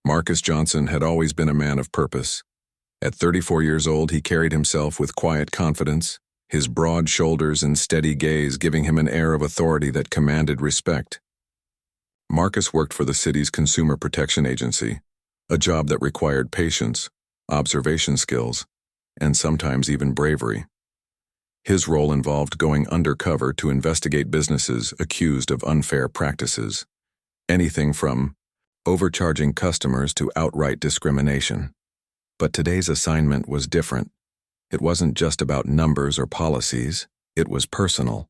Marcus Johnson had always been a man of purpose. At 34 years old, he carried himself with quiet confidence, his broad shoulders and steady gaze giving him an air of authority that commanded respect. Marcus worked for the city's Consumer Protection Agency, a job that required patience, observation skills, and sometimes even bravery. His role involved going undercover to investigate businesses accused of unfair practices, anything from overcharging customers to outright discrimination. But today's assignment was different. It wasn't just about numbers or policies, it was personal.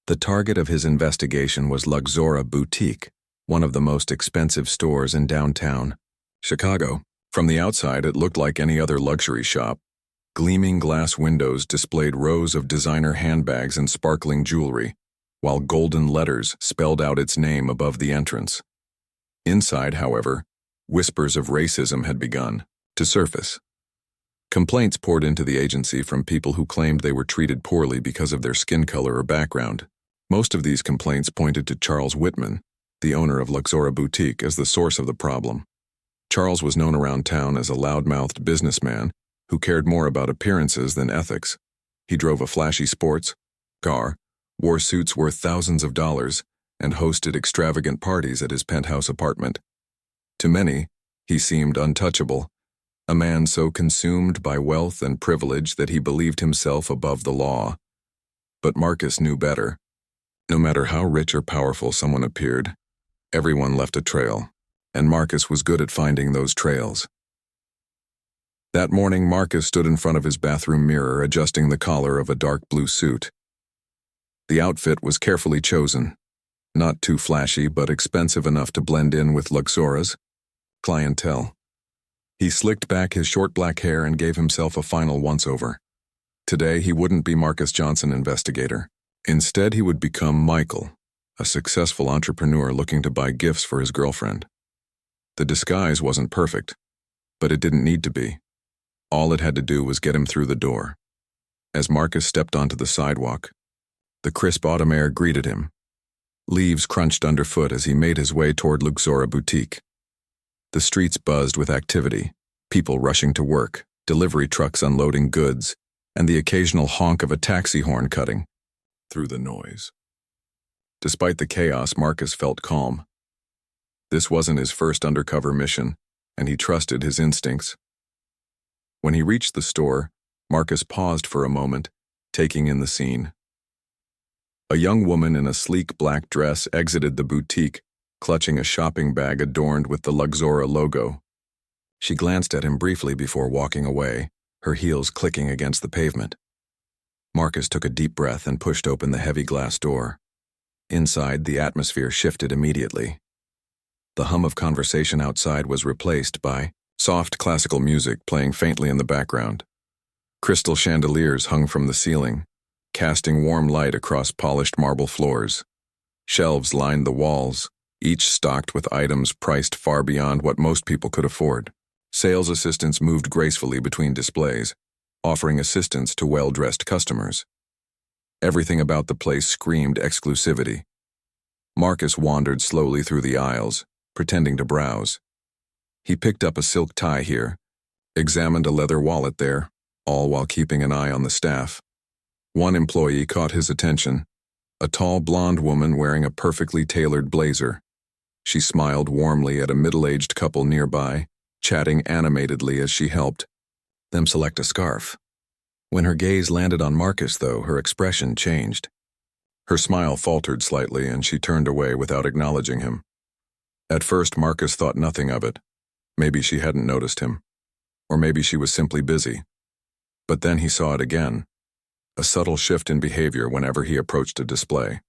The target of his investigation was Luxora Boutique, one of the most expensive stores in downtown Chicago. From the outside, it looked like any other luxury shop. Gleaming glass windows displayed rows of designer handbags and sparkling jewelry, while golden letters spelled out its name above the entrance. Inside, however, whispers of racism had begun to surface. Complaints poured into the agency from people who claimed they were treated poorly because of their skin color or background. Most of these complaints pointed to Charles Whitman, the owner of Luxora Boutique, as the source of the problem. Charles was known around town as a loud-mouthed businessman who cared more about appearances than ethics. He drove a flashy sports car, wore suits worth thousands of dollars, and hosted extravagant parties at his penthouse apartment. To many, he seemed untouchable, a man so consumed by wealth and privilege that he believed himself above the law. But Marcus knew better. No matter how rich or powerful someone appeared, everyone left a trail, and Marcus was good at finding those trails. That morning, Marcus stood in front of his bathroom mirror, adjusting the collar of a dark blue suit. The outfit was carefully chosen, not too flashy but expensive enough to blend in with Luxora's clientele. He slicked back his short black hair and gave himself a final once-over. Today, he wouldn't be Marcus Johnson, investigator. Instead, he would become Michael, a successful entrepreneur looking to buy gifts for his girlfriend. The disguise wasn't perfect, but it didn't need to be. All it had to do was get him through the door. As Marcus stepped onto the sidewalk, the crisp autumn air greeted him. Leaves crunched underfoot as he made his way toward Luxora Boutique. The streets buzzed with activity, people rushing to work, delivery trucks unloading goods, and the occasional honk of a taxi horn cutting through the noise. Despite the chaos, Marcus felt calm. This wasn't his first undercover mission, and he trusted his instincts. When he reached the store, Marcus paused for a moment, taking in the scene. A young woman in a sleek black dress exited the boutique, clutching a shopping bag adorned with the Luxora logo. She glanced at him briefly before walking away, her heels clicking against the pavement. Marcus took a deep breath and pushed open the heavy glass door. Inside, the atmosphere shifted immediately. The hum of conversation outside was replaced by soft classical music playing faintly in the background. Crystal chandeliers hung from the ceiling, casting warm light across polished marble floors. Shelves lined the walls, each stocked with items priced far beyond what most people could afford. Sales assistants moved gracefully between displays, offering assistance to well-dressed customers. Everything about the place screamed exclusivity. Marcus wandered slowly through the aisles, pretending to browse. He picked up a silk tie here, examined a leather wallet there, all while keeping an eye on the staff. One employee caught his attention, a tall blonde woman wearing a perfectly tailored blazer. She smiled warmly at a middle-aged couple nearby, chatting animatedly as she helped them select a scarf. When her gaze landed on Marcus, though, her expression changed. Her smile faltered slightly, and she turned away without acknowledging him. At first, Marcus thought nothing of it. Maybe she hadn't noticed him, or maybe she was simply busy. But then he saw it again, a subtle shift in behavior whenever he approached a display.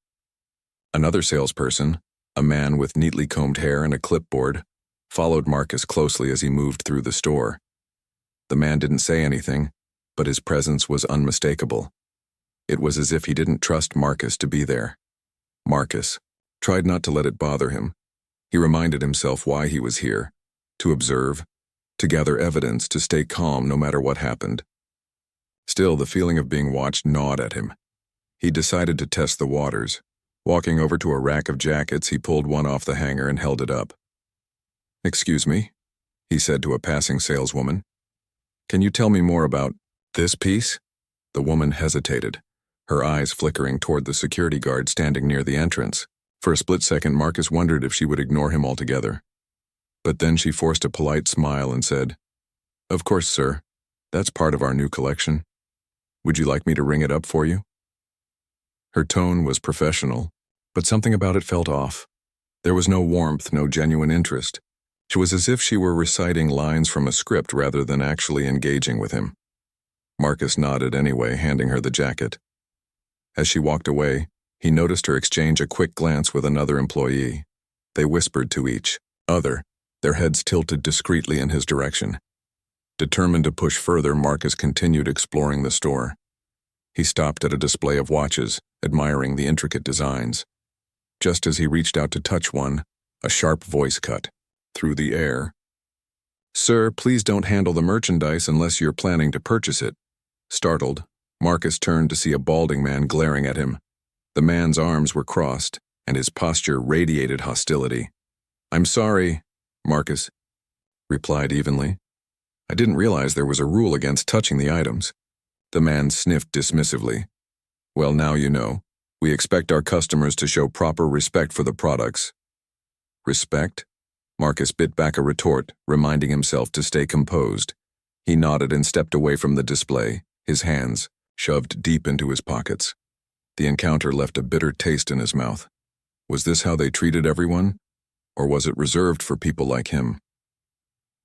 Another salesperson, a man with neatly combed hair and a clipboard, followed Marcus closely as he moved through the store. The man didn't say anything, but his presence was unmistakable. It was as if he didn't trust Marcus to be there. Marcus tried not to let it bother him. He reminded himself why he was here: to observe, to gather evidence, to stay calm no matter what happened. Still, the feeling of being watched gnawed at him. He decided to test the waters. Walking over to a rack of jackets, he pulled one off the hanger and held it up. "Excuse me," he said to a passing saleswoman. "Can you tell me more about this piece?" The woman hesitated, her eyes flickering toward the security guard standing near the entrance. For a split second, Marcus wondered if she would ignore him altogether. But then she forced a polite smile and said, "Of course, sir. That's part of our new collection. Would you like me to ring it up for you?" Her tone was professional, but something about it felt off. There was no warmth, no genuine interest. It was as if she were reciting lines from a script rather than actually engaging with him. Marcus nodded anyway, handing her the jacket. As she walked away, he noticed her exchange a quick glance with another employee. They whispered to each other, their heads tilted discreetly in his direction. Determined to push further, Marcus continued exploring the store. He stopped at a display of watches, admiring the intricate designs. Just as he reached out to touch one, a sharp voice cut through the air. "Sir, please don't handle the merchandise unless you're planning to purchase it." Startled, Marcus turned to see a balding man glaring at him. The man's arms were crossed, and his posture radiated hostility. "I'm sorry," Marcus replied evenly. "I didn't realize there was a rule against touching the items." The man sniffed dismissively. "Well, now you know. We expect our customers to show proper respect for the products." "Respect?" Marcus bit back a retort, reminding himself to stay composed. He nodded and stepped away from the display, his hands shoved deep into his pockets. The encounter left a bitter taste in his mouth. Was this how they treated everyone? Or was it reserved for people like him?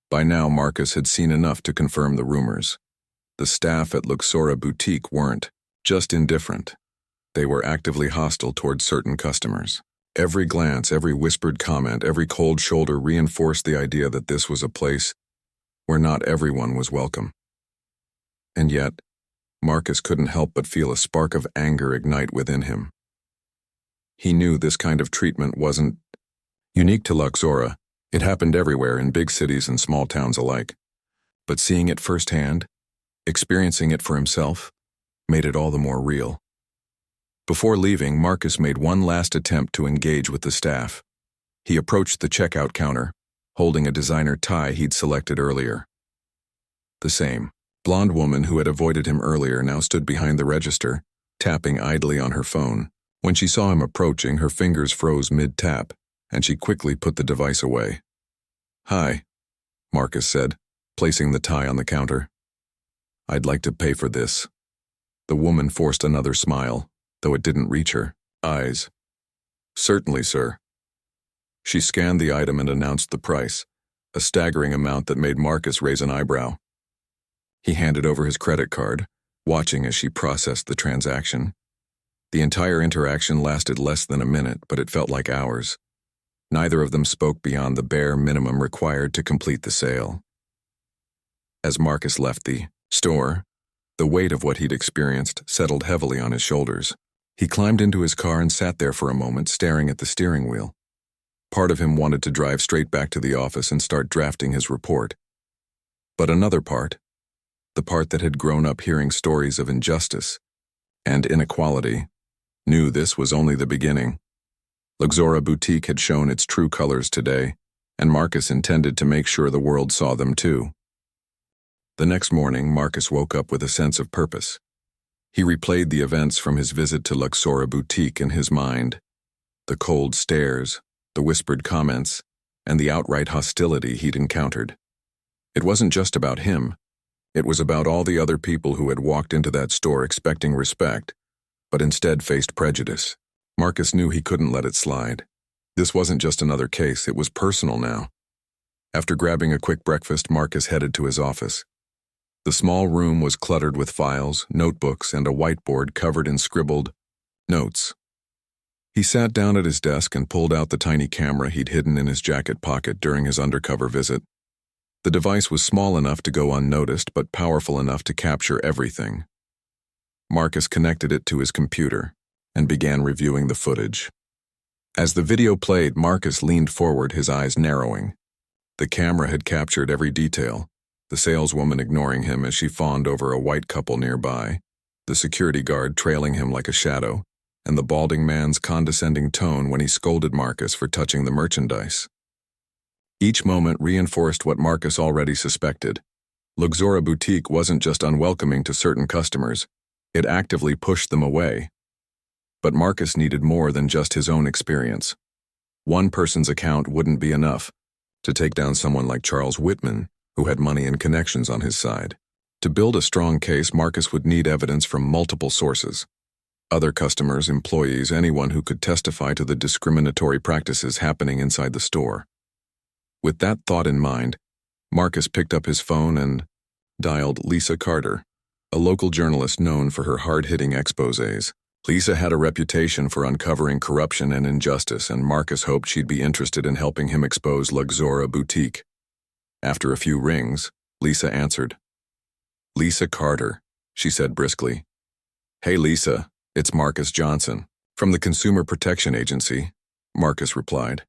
By now, Marcus had seen enough to confirm the rumors. The staff at Luxora Boutique weren't just indifferent. They were actively hostile toward certain customers. Every glance, every whispered comment, every cold shoulder reinforced the idea that this was a place where not everyone was welcome. And yet, Marcus couldn't help but feel a spark of anger ignite within him. He knew this kind of treatment wasn't unique to Luxora. It happened everywhere, in big cities and small towns alike. But seeing it firsthand, experiencing it for himself, made it all the more real. Before leaving, Marcus made one last attempt to engage with the staff. He approached the checkout counter, holding a designer tie he'd selected earlier. The same blonde woman who had avoided him earlier now stood behind the register, tapping idly on her phone. When she saw him approaching, her fingers froze mid-tap, and she quickly put the device away. "Hi," Marcus said, placing the tie on the counter. "I'd like to pay for this." The woman forced another smile, though it didn't reach her eyes. "Certainly, sir." She scanned the item and announced the price, a staggering amount that made Marcus raise an eyebrow. He handed over his credit card, watching as she processed the transaction. The entire interaction lasted less than a minute, but it felt like hours. Neither of them spoke beyond the bare minimum required to complete the sale. As Marcus left the store, the weight of what he'd experienced settled heavily on his shoulders. He climbed into his car and sat there for a moment, staring at the steering wheel. Part of him wanted to drive straight back to the office and start drafting his report. But another part, the part that had grown up hearing stories of injustice and inequality, knew this was only the beginning. Luxora Boutique had shown its true colors today, and Marcus intended to make sure the world saw them too. The next morning, Marcus woke up with a sense of purpose. He replayed the events from his visit to Luxora Boutique in his mind. The cold stares, the whispered comments, and the outright hostility he'd encountered. It wasn't just about him. It was about all the other people who had walked into that store expecting respect, but instead faced prejudice. Marcus knew he couldn't let it slide. This wasn't just another case, it was personal now. After grabbing a quick breakfast, Marcus headed to his office. The small room was cluttered with files, notebooks, and a whiteboard covered in scribbled notes. He sat down at his desk and pulled out the tiny camera he'd hidden in his jacket pocket during his undercover visit. The device was small enough to go unnoticed, but powerful enough to capture everything. Marcus connected it to his computer and began reviewing the footage. As the video played, Marcus leaned forward, his eyes narrowing. The camera had captured every detail, the saleswoman ignoring him as she fawned over a white couple nearby, the security guard trailing him like a shadow, and the balding man's condescending tone when he scolded Marcus for touching the merchandise. Each moment reinforced what Marcus already suspected. Luxora Boutique wasn't just unwelcoming to certain customers, it actively pushed them away. But Marcus needed more than just his own experience. One person's account wouldn't be enough to take down someone like Charles Whitman, who had money and connections on his side. To build a strong case, Marcus would need evidence from multiple sources. Other customers, employees, anyone who could testify to the discriminatory practices happening inside the store. With that thought in mind, Marcus picked up his phone and dialed Lisa Carter, a local journalist known for her hard-hitting exposés. Lisa had a reputation for uncovering corruption and injustice, and Marcus hoped she'd be interested in helping him expose Luxora Boutique. After a few rings, Lisa answered. "Lisa Carter," she said briskly. "Hey Lisa, it's Marcus Johnson, from the Consumer Protection Agency," Marcus replied.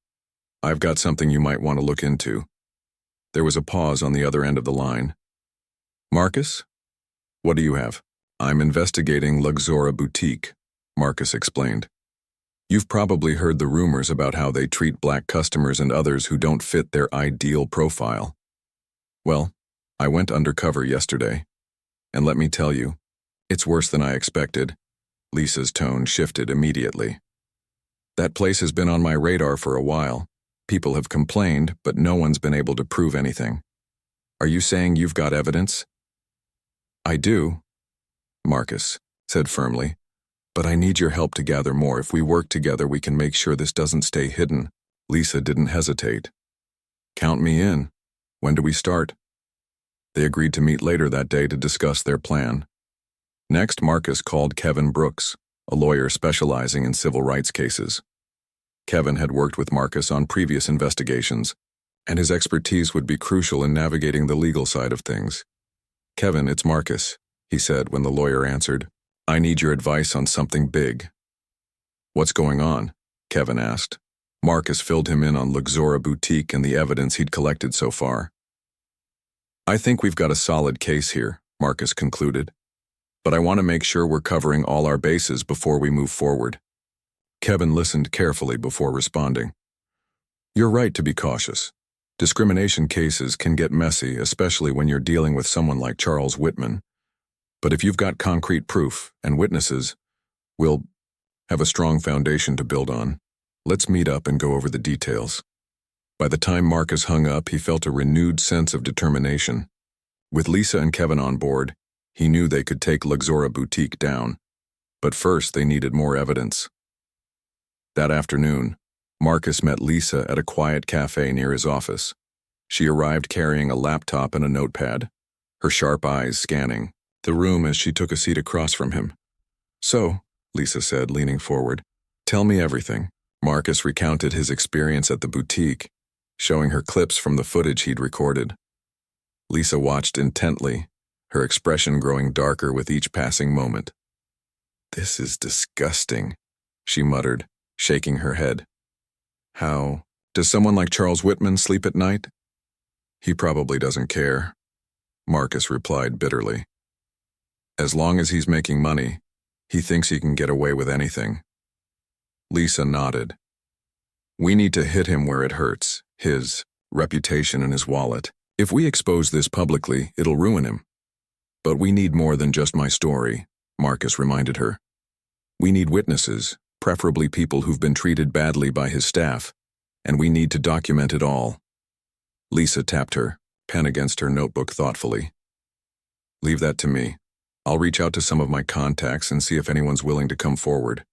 "I've got something you might want to look into." There was a pause on the other end of the line. "Marcus? What do you have?" "I'm investigating Luxora Boutique," Marcus explained. "You've probably heard the rumors about how they treat black customers and others who don't fit their ideal profile. Well, I went undercover yesterday, and let me tell you, it's worse than I expected." Lisa's tone shifted immediately. "That place has been on my radar for a while. People have complained, but no one's been able to prove anything. Are you saying you've got evidence?" "I do," Marcus said firmly, "but I need your help to gather more. If we work together, we can make sure this doesn't stay hidden." Lisa didn't hesitate. "Count me in. When do we start?" They agreed to meet later that day to discuss their plan. Next, Marcus called Kevin Brooks, a lawyer specializing in civil rights cases. Kevin had worked with Marcus on previous investigations, and his expertise would be crucial in navigating the legal side of things. "Kevin, it's Marcus," he said when the lawyer answered. "I need your advice on something big." "What's going on?" Kevin asked. Marcus filled him in on Luxora Boutique and the evidence he'd collected so far. "I think we've got a solid case here," Marcus concluded. "But I want to make sure we're covering all our bases before we move forward." Kevin listened carefully before responding. "You're right to be cautious. Discrimination cases can get messy, especially when you're dealing with someone like Charles Whitman. But if you've got concrete proof and witnesses, we'll have a strong foundation to build on. Let's meet up and go over the details." By the time Marcus hung up, he felt a renewed sense of determination. With Lisa and Kevin on board, he knew they could take Luxora Boutique down. But first, they needed more evidence. That afternoon, Marcus met Lisa at a quiet cafe near his office. She arrived carrying a laptop and a notepad, her sharp eyes scanning the room as she took a seat across from him. "So," Lisa said, leaning forward, "tell me everything." Marcus recounted his experience at the boutique, showing her clips from the footage he'd recorded. Lisa watched intently, her expression growing darker with each passing moment. "This is disgusting," she muttered, shaking her head. "How does someone like Charles Whitman sleep at night?" "He probably doesn't care," Marcus replied bitterly. "As long as he's making money, he thinks he can get away with anything." Lisa nodded. "We need to hit him where it hurts, his reputation and his wallet. If we expose this publicly, it'll ruin him. But we need more than just my story," Marcus reminded her. "We need witnesses, preferably people who've been treated badly by his staff, and we need to document it all." Lisa tapped her pen against her notebook thoughtfully. "Leave that to me. I'll reach out to some of my contacts and see if anyone's willing to come forward.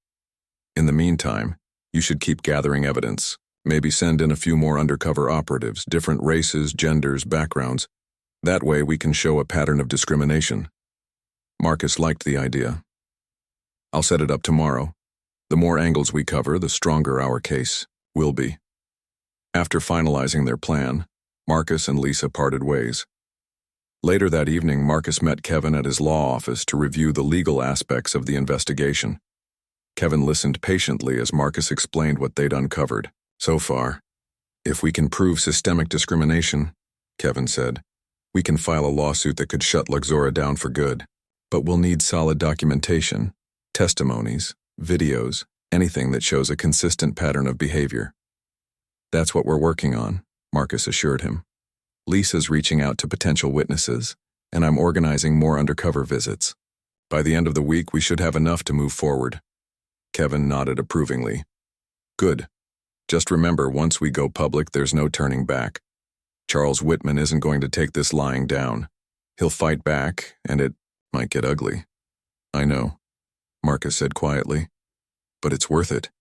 In the meantime, you should keep gathering evidence. Maybe send in a few more undercover operatives, different races, genders, backgrounds. That way we can show a pattern of discrimination." Marcus liked the idea. "I'll set it up tomorrow. The more angles we cover, the stronger our case will be." After finalizing their plan, Marcus and Lisa parted ways. Later that evening, Marcus met Kevin at his law office to review the legal aspects of the investigation. Kevin listened patiently as Marcus explained what they'd uncovered so far. "If we can prove systemic discrimination," Kevin said, "we can file a lawsuit that could shut Luxora down for good. But we'll need solid documentation, testimonies, videos, anything that shows a consistent pattern of behavior." "That's what we're working on," Marcus assured him. Lisa's reaching out to potential witnesses, and I'm organizing more undercover visits. By the end of the week, we should have enough to move forward. Kevin nodded approvingly. Good. Just remember, once we go public, there's no turning back. Charles Whitman isn't going to take this lying down. He'll fight back, and it might get ugly. I know, Marcus said quietly. But it's worth it.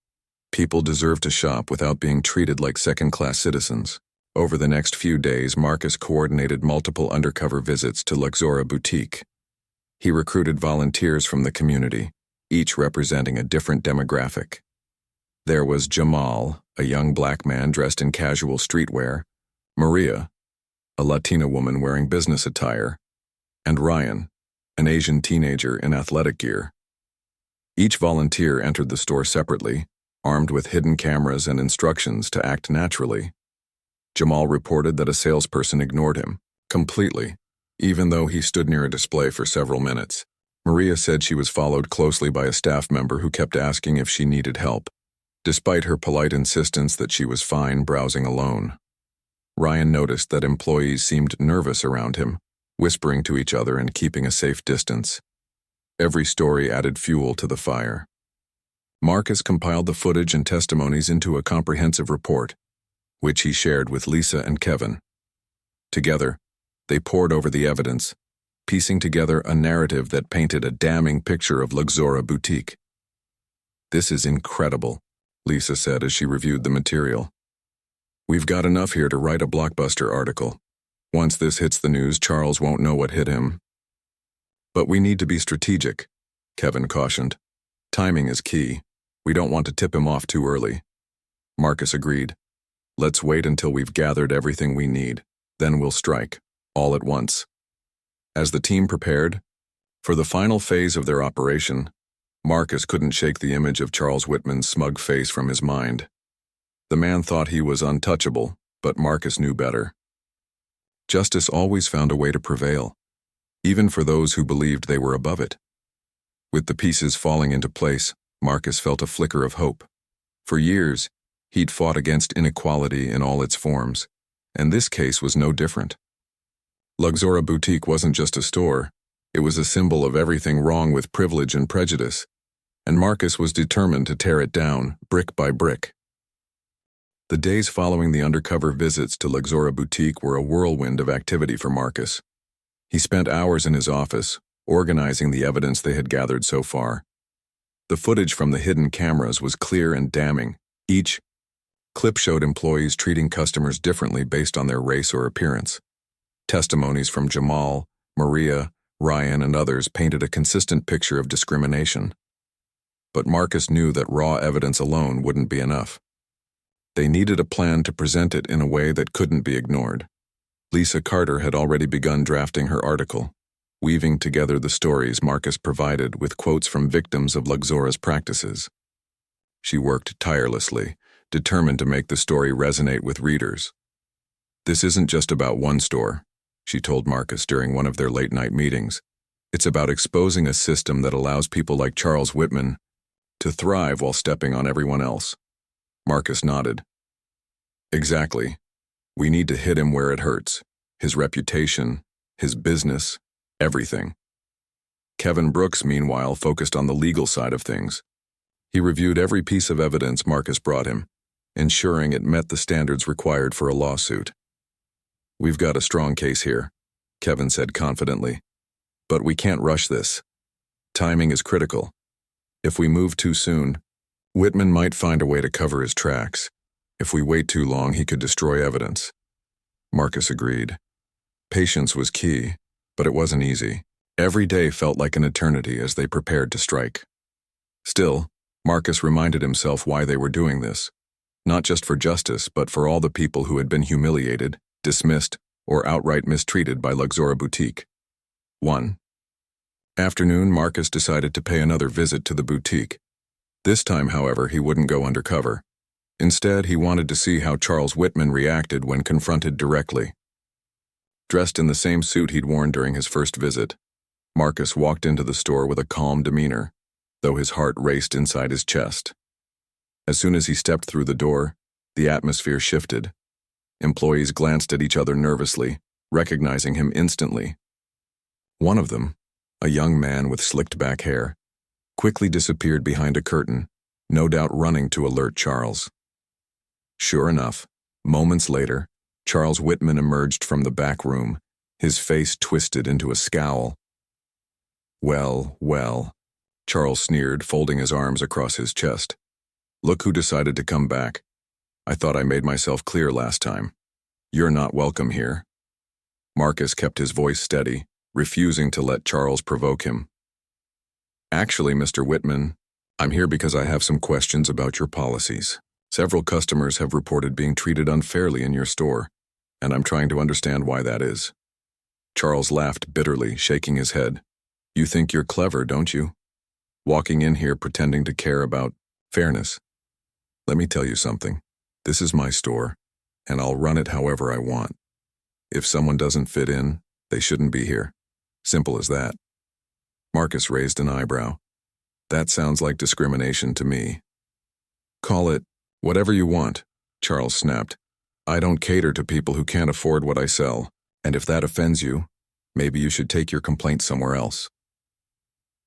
People deserve to shop without being treated like second-class citizens. Over the next few days, Marcus coordinated multiple undercover visits to Luxora Boutique. He recruited volunteers from the community, each representing a different demographic. There was Jamal, a young black man dressed in casual streetwear, Maria, a Latina woman wearing business attire, and Ryan, an Asian teenager in athletic gear. Each volunteer entered the store separately, armed with hidden cameras and instructions to act naturally. Jamal reported that a salesperson ignored him, completely, even though he stood near a display for several minutes. Maria said she was followed closely by a staff member who kept asking if she needed help, despite her polite insistence that she was fine browsing alone. Ryan noticed that employees seemed nervous around him, whispering to each other and keeping a safe distance. Every story added fuel to the fire. Marcus compiled the footage and testimonies into a comprehensive report, which he shared with Lisa and Kevin. Together, they pored over the evidence, piecing together a narrative that painted a damning picture of Luxora Boutique. This is incredible, Lisa said as she reviewed the material. We've got enough here to write a blockbuster article. Once this hits the news, Charles won't know what hit him. But we need to be strategic, Kevin cautioned. Timing is key. We don't want to tip him off too early. Marcus agreed. Let's wait until we've gathered everything we need. Then we'll strike, all at once. As the team prepared for the final phase of their operation, Marcus couldn't shake the image of Charles Whitman's smug face from his mind. The man thought he was untouchable, but Marcus knew better. Justice always found a way to prevail, even for those who believed they were above it. With the pieces falling into place, Marcus felt a flicker of hope. For years, he'd fought against inequality in all its forms, and this case was no different. Luxora Boutique wasn't just a store, it was a symbol of everything wrong with privilege and prejudice, and Marcus was determined to tear it down, brick by brick. The days following the undercover visits to Luxora Boutique were a whirlwind of activity for Marcus. He spent hours in his office, organizing the evidence they had gathered so far. The footage from the hidden cameras was clear and damning. Each clip showed employees treating customers differently based on their race or appearance. Testimonies from Jamal, Maria, Ryan, and others painted a consistent picture of discrimination. But Marcus knew that raw evidence alone wouldn't be enough. They needed a plan to present it in a way that couldn't be ignored. Lisa Carter had already begun drafting her article, weaving together the stories Marcus provided with quotes from victims of Luxora's practices. She worked tirelessly, determined to make the story resonate with readers. This isn't just about one store, she told Marcus during one of their late-night meetings. It's about exposing a system that allows people like Charles Whitman to thrive while stepping on everyone else. Marcus nodded. Exactly. We need to hit him where it hurts. His reputation, his business, everything. Kevin Brooks, meanwhile, focused on the legal side of things. He reviewed every piece of evidence Marcus brought him, ensuring it met the standards required for a lawsuit. We've got a strong case here, Kevin said confidently. But we can't rush this. Timing is critical. If we move too soon, Whitman might find a way to cover his tracks. If we wait too long, he could destroy evidence. Marcus agreed. Patience was key, but it wasn't easy. Every day felt like an eternity as they prepared to strike. Still, Marcus reminded himself why they were doing this. Not just for justice, but for all the people who had been humiliated, dismissed, or outright mistreated by Luxora Boutique. 1. Afternoon, Marcus decided to pay another visit to the boutique. This time, however, he wouldn't go undercover. Instead, he wanted to see how Charles Whitman reacted when confronted directly. Dressed in the same suit he'd worn during his first visit, Marcus walked into the store with a calm demeanor, though his heart raced inside his chest. As soon as he stepped through the door, the atmosphere shifted. Employees glanced at each other nervously, recognizing him instantly. One of them, a young man with slicked back hair, quickly disappeared behind a curtain, no doubt running to alert Charles. Sure enough, moments later, Charles Whitman emerged from the back room, his face twisted into a scowl. "Well, well," Charles sneered, folding his arms across his chest. "Look who decided to come back. I thought I made myself clear last time. You're not welcome here." Marcus kept his voice steady, refusing to let Charles provoke him. "Actually, Mr. Whitman, I'm here because I have some questions about your policies. Several customers have reported being treated unfairly in your store, and I'm trying to understand why that is." Charles laughed bitterly, shaking his head. "You think you're clever, don't you? Walking in here pretending to care about fairness. Let me tell you something. This is my store, and I'll run it however I want. If someone doesn't fit in, they shouldn't be here. Simple as that." Marcus raised an eyebrow. "That sounds like discrimination to me." "Call it whatever you want," Charles snapped. "I don't cater to people who can't afford what I sell, and if that offends you, maybe you should take your complaint somewhere else."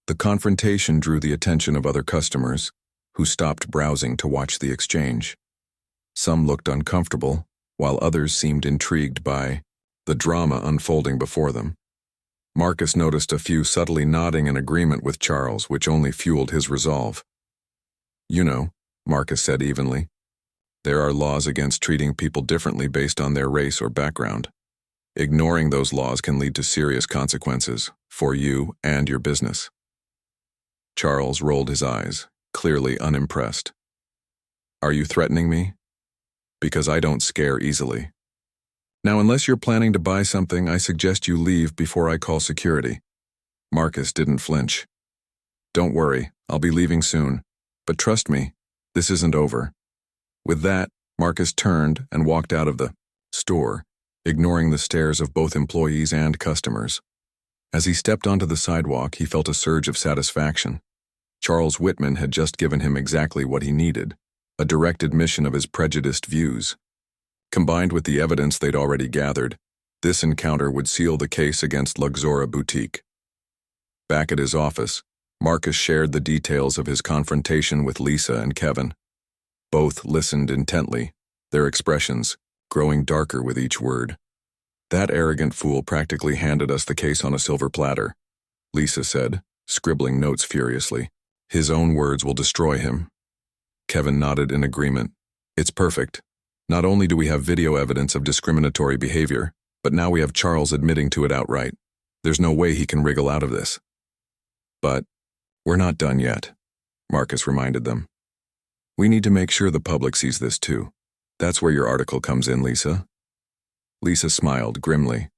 The confrontation drew the attention of other customers, who stopped browsing to watch the exchange. Some looked uncomfortable, while others seemed intrigued by the drama unfolding before them. Marcus noticed a few subtly nodding in agreement with Charles, which only fueled his resolve. "You know," Marcus said evenly, "there are laws against treating people differently based on their race or background. Ignoring those laws can lead to serious consequences for you and your business." Charles rolled his eyes, clearly unimpressed. "Are you threatening me? Because I don't scare easily. Now, unless you're planning to buy something, I suggest you leave before I call security." Marcus didn't flinch. "Don't worry, I'll be leaving soon. But trust me, this isn't over." With that, Marcus turned and walked out of the store, ignoring the stares of both employees and customers. As he stepped onto the sidewalk, he felt a surge of satisfaction. Charles Whitman had just given him exactly what he needed, a direct admission of his prejudiced views. Combined with the evidence they'd already gathered, this encounter would seal the case against Luxora Boutique. Back at his office, Marcus shared the details of his confrontation with Lisa and Kevin. Both listened intently, their expressions growing darker with each word. "That arrogant fool practically handed us the case on a silver platter," Lisa said, scribbling notes furiously. "His own words will destroy him." Kevin nodded in agreement. "It's perfect. Not only do we have video evidence of discriminatory behavior, but now we have Charles admitting to it outright. There's no way he can wriggle out of this." "But we're not done yet," Marcus reminded them. "We need to make sure the public sees this too. That's where your article comes in, Lisa." Lisa smiled grimly.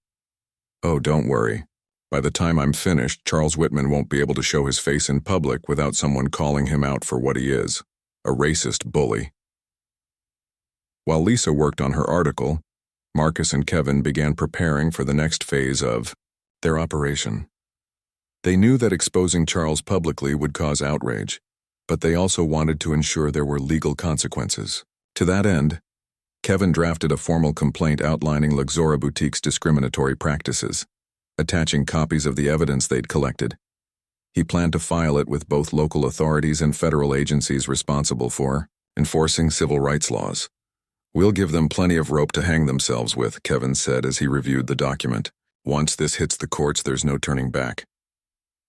"Oh, don't worry. By the time I'm finished, Charles Whitman won't be able to show his face in public without someone calling him out for what he is, a racist bully." While Lisa worked on her article, Marcus and Kevin began preparing for the next phase of their operation. They knew that exposing Charles publicly would cause outrage, but they also wanted to ensure there were legal consequences. To that end, Kevin drafted a formal complaint outlining Luxora Boutique's discriminatory practices, attaching copies of the evidence they'd collected. He planned to file it with both local authorities and federal agencies responsible for enforcing civil rights laws. "We'll give them plenty of rope to hang themselves with," Kevin said as he reviewed the document. "Once this hits the courts, there's no turning back."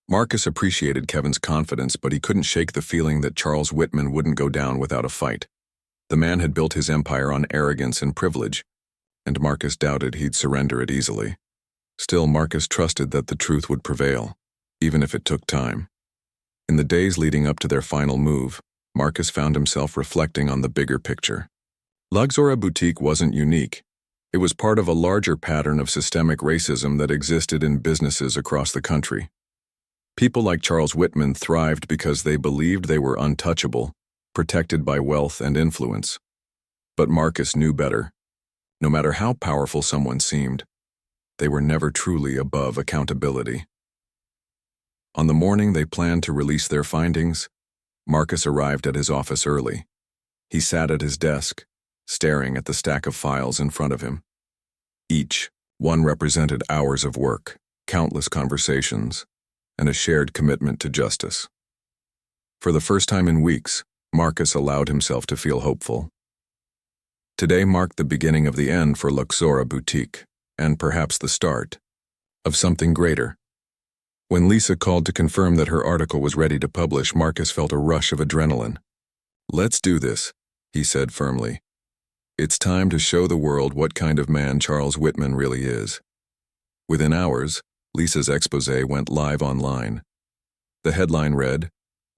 Marcus appreciated Kevin's confidence, but he couldn't shake the feeling that Charles Whitman wouldn't go down without a fight. The man had built his empire on arrogance and privilege, and Marcus doubted he'd surrender it easily. Still, Marcus trusted that the truth would prevail, even if it took time. In the days leading up to their final move, Marcus found himself reflecting on the bigger picture. Luxora Boutique wasn't unique. It was part of a larger pattern of systemic racism that existed in businesses across the country. People like Charles Whitman thrived because they believed they were untouchable, protected by wealth and influence. But Marcus knew better. No matter how powerful someone seemed, they were never truly above accountability. On the morning they planned to release their findings, Marcus arrived at his office early. He sat at his desk, staring at the stack of files in front of him. Each one represented hours of work, countless conversations, and a shared commitment to justice. For the first time in weeks, Marcus allowed himself to feel hopeful. Today marked the beginning of the end for Luxora Boutique, and perhaps the start of something greater. When Lisa called to confirm that her article was ready to publish, Marcus felt a rush of adrenaline. "Let's do this," he said firmly. "It's time to show the world what kind of man Charles Whitman really is." Within hours, Lisa's exposé went live online. The headline read,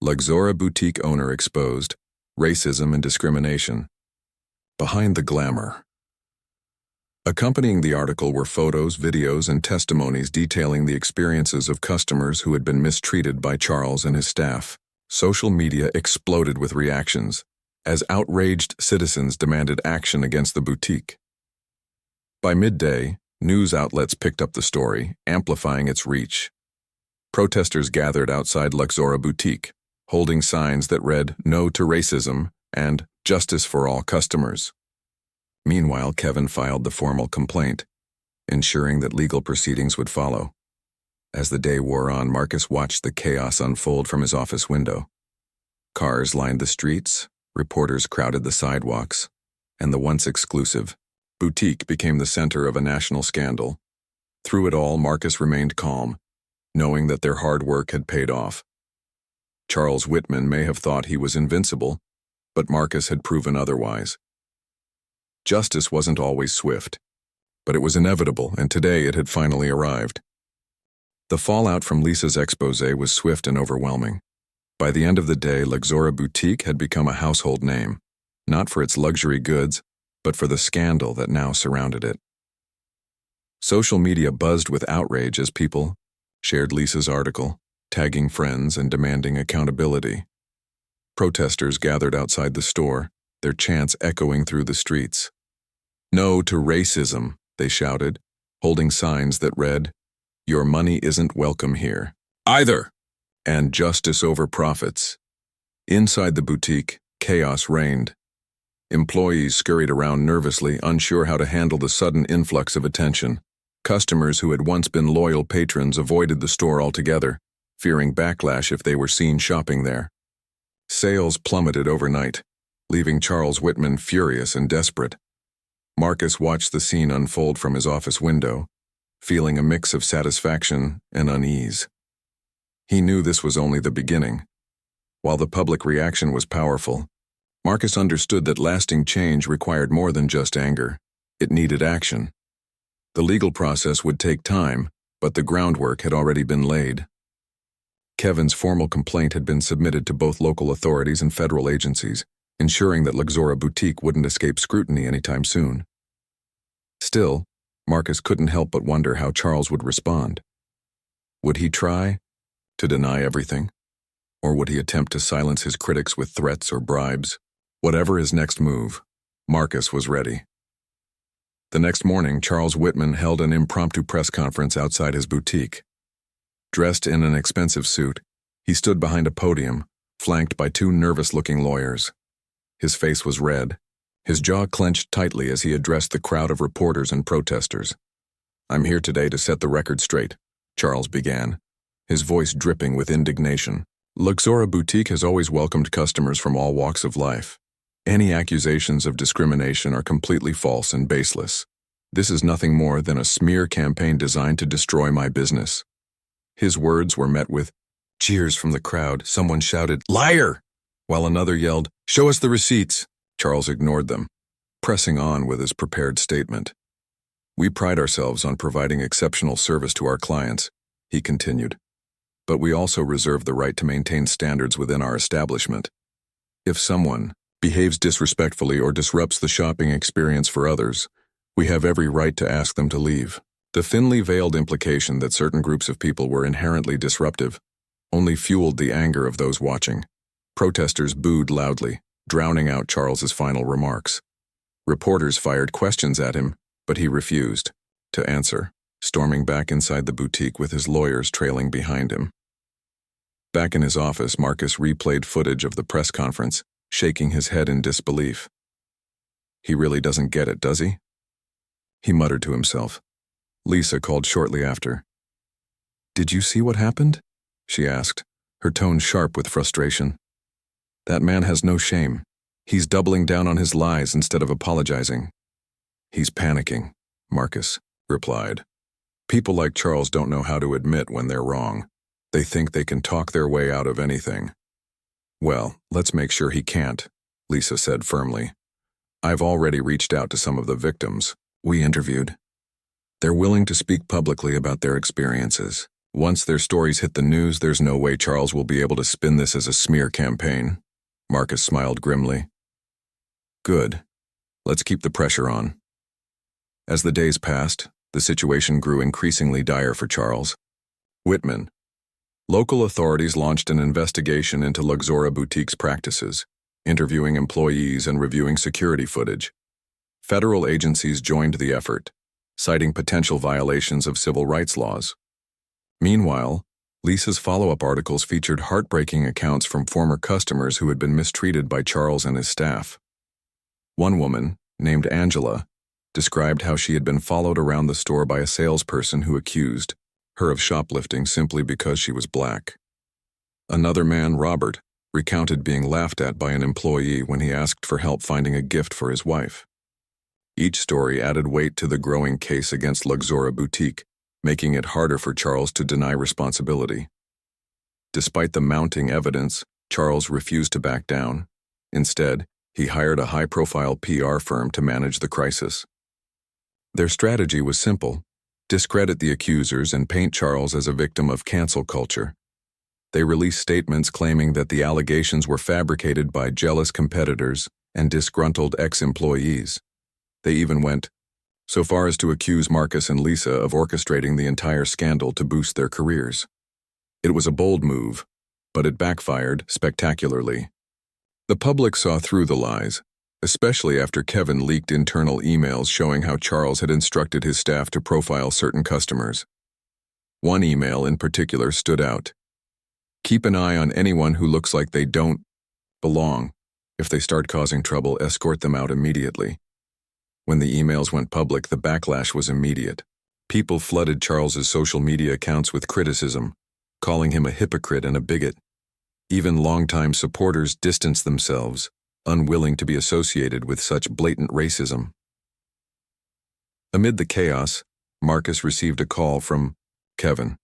"Luxora Boutique Owner Exposed, Racism and Discrimination. Behind the Glamour." Accompanying the article were photos, videos, and testimonies detailing the experiences of customers who had been mistreated by Charles and his staff. Social media exploded with reactions, as outraged citizens demanded action against the boutique. By midday, news outlets picked up the story, amplifying its reach. Protesters gathered outside Luxora Boutique, holding signs that read, "No to Racism" and "Justice for all customers." Meanwhile, Kevin filed the formal complaint, ensuring that legal proceedings would follow. As the day wore on, Marcus watched the chaos unfold from his office window. Cars lined the streets, reporters crowded the sidewalks, and the once exclusive boutique became the center of a national scandal. Through it all, Marcus remained calm, knowing that their hard work had paid off. Charles Whitman may have thought he was invincible, but Marcus had proven otherwise. Justice wasn't always swift, but it was inevitable, and today it had finally arrived. The fallout from Lisa's exposé was swift and overwhelming. By the end of the day, Luxora Boutique had become a household name, not for its luxury goods, but for the scandal that now surrounded it. Social media buzzed with outrage as people shared Lisa's article, tagging friends and demanding accountability. Protesters gathered outside the store, their chants echoing through the streets. "No to racism," they shouted, holding signs that read, "Your money isn't welcome here either," and "Justice over profits." Inside the boutique, chaos reigned. Employees scurried around nervously, unsure how to handle the sudden influx of attention. Customers who had once been loyal patrons avoided the store altogether, fearing backlash if they were seen shopping there. Sales plummeted overnight, leaving Charles Whitman furious and desperate. Marcus watched the scene unfold from his office window, feeling a mix of satisfaction and unease. He knew this was only the beginning. While the public reaction was powerful, Marcus understood that lasting change required more than just anger. It needed action. The legal process would take time, but the groundwork had already been laid. Kevin's formal complaint had been submitted to both local authorities and federal agencies, ensuring that Luxora Boutique wouldn't escape scrutiny anytime soon. Still, Marcus couldn't help but wonder how Charles would respond. Would he try to deny everything? Or would he attempt to silence his critics with threats or bribes? Whatever his next move, Marcus was ready. The next morning, Charles Whitman held an impromptu press conference outside his boutique. Dressed in an expensive suit, he stood behind a podium, flanked by two nervous-looking lawyers. His face was red, his jaw clenched tightly as he addressed the crowd of reporters and protesters. "I'm here today to set the record straight," Charles began, his voice dripping with indignation. "Luxora Boutique has always welcomed customers from all walks of life. Any accusations of discrimination are completely false and baseless. This is nothing more than a smear campaign designed to destroy my business." His words were met with cheers from the crowd. Someone shouted, "Liar!" while another yelled, "Show us the receipts." Charles ignored them, pressing on with his prepared statement. "We pride ourselves on providing exceptional service to our clients," he continued, "but we also reserve the right to maintain standards within our establishment. If someone behaves disrespectfully or disrupts the shopping experience for others, we have every right to ask them to leave." The thinly veiled implication that certain groups of people were inherently disruptive only fueled the anger of those watching. Protesters booed loudly, drowning out Charles's final remarks. Reporters fired questions at him, but he refused to answer, storming back inside the boutique with his lawyers trailing behind him. Back in his office, Marcus replayed footage of the press conference, shaking his head in disbelief. He really doesn't get it, does he? He muttered to himself. Lisa called shortly after. Did you see what happened? She asked, her tone sharp with frustration. That man has no shame. He's doubling down on his lies instead of apologizing. He's panicking, Marcus replied. People like Charles don't know how to admit when they're wrong. They think they can talk their way out of anything. Well, let's make sure he can't, Lisa said firmly. I've already reached out to some of the victims we interviewed. They're willing to speak publicly about their experiences. Once their stories hit the news, there's no way Charles will be able to spin this as a smear campaign. Marcus smiled grimly. Good. Let's keep the pressure on. As the days passed, the situation grew increasingly dire for Charles. Whitman. Local authorities launched an investigation into Luxora Boutique's practices, interviewing employees and reviewing security footage. Federal agencies joined the effort, citing potential violations of civil rights laws. Meanwhile, Lisa's follow-up articles featured heartbreaking accounts from former customers who had been mistreated by Charles and his staff. One woman, named Angela, described how she had been followed around the store by a salesperson who accused her of shoplifting simply because she was black. Another man, Robert, recounted being laughed at by an employee when he asked for help finding a gift for his wife. Each story added weight to the growing case against Luxora Boutique, making it harder for Charles to deny responsibility. Despite the mounting evidence, Charles refused to back down. Instead, he hired a high-profile PR firm to manage the crisis. Their strategy was simple: discredit the accusers and paint Charles as a victim of cancel culture. They released statements claiming that the allegations were fabricated by jealous competitors and disgruntled ex-employees. They even went so far as to accuse Marcus and Lisa of orchestrating the entire scandal to boost their careers. It was a bold move, but it backfired spectacularly. The public saw through the lies, especially after Kevin leaked internal emails showing how Charles had instructed his staff to profile certain customers. One email in particular stood out. Keep an eye on anyone who looks like they don't belong. If they start causing trouble, escort them out immediately. When the emails went public, the backlash was immediate. People flooded Charles's social media accounts with criticism, calling him a hypocrite and a bigot. Even longtime supporters distanced themselves, unwilling to be associated with such blatant racism. Amid the chaos, Marcus received a call from Kevin.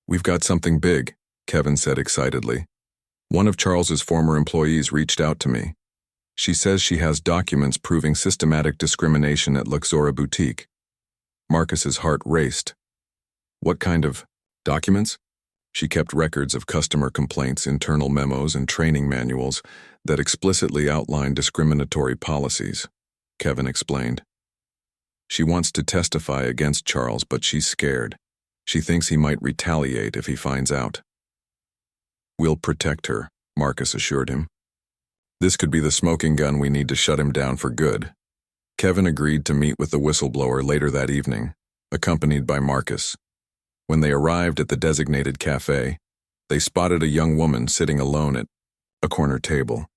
"We've got something big," Kevin said excitedly. "One of Charles's former employees reached out to me. She says she has documents proving systematic discrimination at Luxora Boutique." Marcus's heart raced. What kind of documents? She kept records of customer complaints, internal memos, and training manuals that explicitly outlined discriminatory policies, Kevin explained. She wants to testify against Charles, but she's scared. She thinks he might retaliate if he finds out. "We'll protect her," Marcus assured him. "This could be the smoking gun we need to shut him down for good." Kevin agreed to meet with the whistleblower later that evening, accompanied by Marcus. When they arrived at the designated cafe, they spotted a young woman sitting alone at a corner table.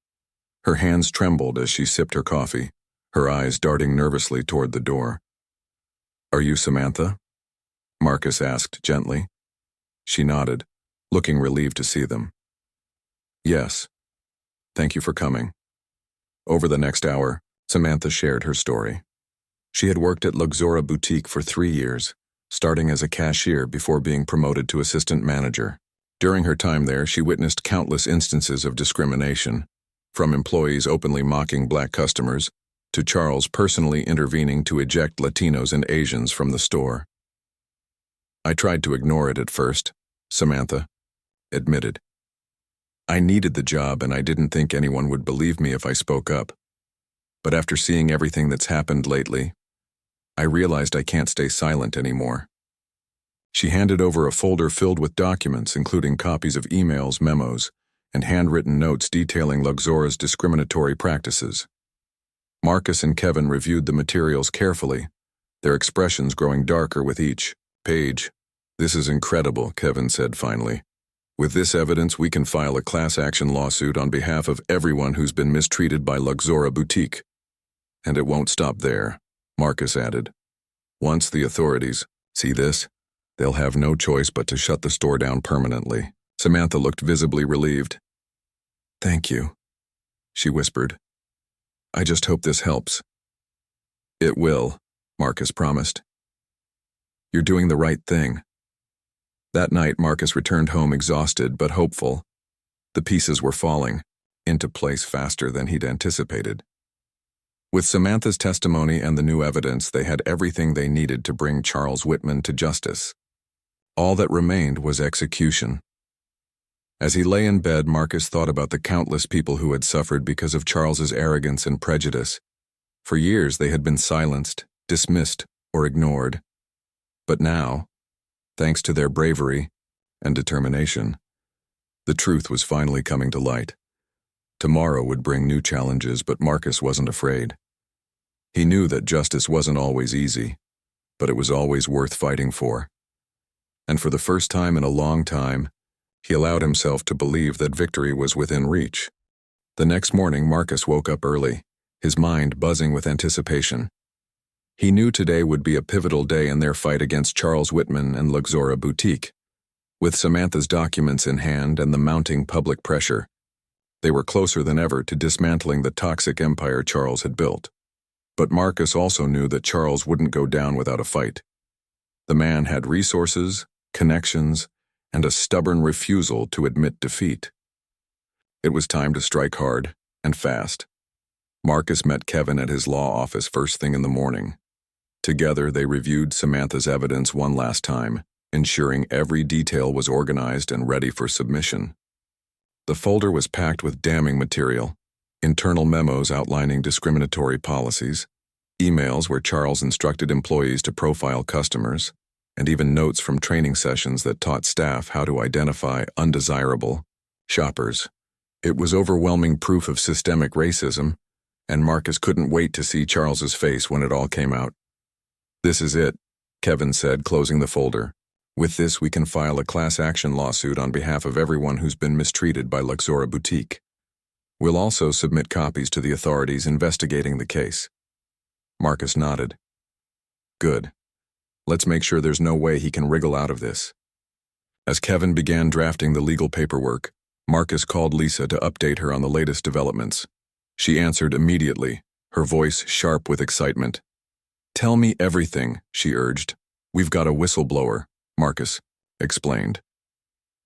Her hands trembled as she sipped her coffee, her eyes darting nervously toward the door. "Are you Samantha?" Marcus asked gently. She nodded, looking relieved to see them. "Yes. Thank you for coming." Over the next hour, Samantha shared her story. She had worked at Luxora Boutique for 3 years, starting as a cashier before being promoted to assistant manager. During her time there, she witnessed countless instances of discrimination, from employees openly mocking black customers to Charles personally intervening to eject Latinos and Asians from the store. "I tried to ignore it at first," Samantha admitted. "I needed the job and I didn't think anyone would believe me if I spoke up. But after seeing everything that's happened lately, I realized I can't stay silent anymore." She handed over a folder filled with documents, including copies of emails, memos, and handwritten notes detailing Luxora's discriminatory practices. Marcus and Kevin reviewed the materials carefully, their expressions growing darker with each page. "This is incredible," Kevin said finally. "With this evidence, we can file a class action lawsuit on behalf of everyone who's been mistreated by Luxora Boutique." And it won't stop there, Marcus added. Once the authorities see this, they'll have no choice but to shut the store down permanently. Samantha looked visibly relieved. Thank you, she whispered. I just hope this helps. It will, Marcus promised. You're doing the right thing. That night, Marcus returned home exhausted but hopeful. The pieces were falling into place faster than he'd anticipated. With Samantha's testimony and the new evidence, they had everything they needed to bring Charles Whitman to justice. All that remained was execution. As he lay in bed, Marcus thought about the countless people who had suffered because of Charles's arrogance and prejudice. For years they had been silenced, dismissed, or ignored. But now, thanks to their bravery and determination, the truth was finally coming to light. Tomorrow would bring new challenges, but Marcus wasn't afraid. He knew that justice wasn't always easy, but it was always worth fighting for. And for the first time in a long time, he allowed himself to believe that victory was within reach. The next morning, Marcus woke up early, his mind buzzing with anticipation. He knew today would be a pivotal day in their fight against Charles Whitman and Luxora Boutique. With Samantha's documents in hand and the mounting public pressure, they were closer than ever to dismantling the toxic empire Charles had built. But Marcus also knew that Charles wouldn't go down without a fight. The man had resources, connections, and a stubborn refusal to admit defeat. It was time to strike hard and fast. Marcus met Kevin at his law office first thing in the morning. Together, they reviewed Samantha's evidence one last time, ensuring every detail was organized and ready for submission. The folder was packed with damning material, internal memos outlining discriminatory policies, emails where Charles instructed employees to profile customers, and even notes from training sessions that taught staff how to identify undesirable shoppers. It was overwhelming proof of systemic racism, and Marcus couldn't wait to see Charles's face when it all came out. This is it, Kevin said, closing the folder. With this, we can file a class action lawsuit on behalf of everyone who's been mistreated by Luxora Boutique. We'll also submit copies to the authorities investigating the case. Marcus nodded. Good. Let's make sure there's no way he can wriggle out of this. As Kevin began drafting the legal paperwork, Marcus called Lisa to update her on the latest developments. She answered immediately, her voice sharp with excitement. Tell me everything, she urged. We've got a whistleblower, Marcus explained.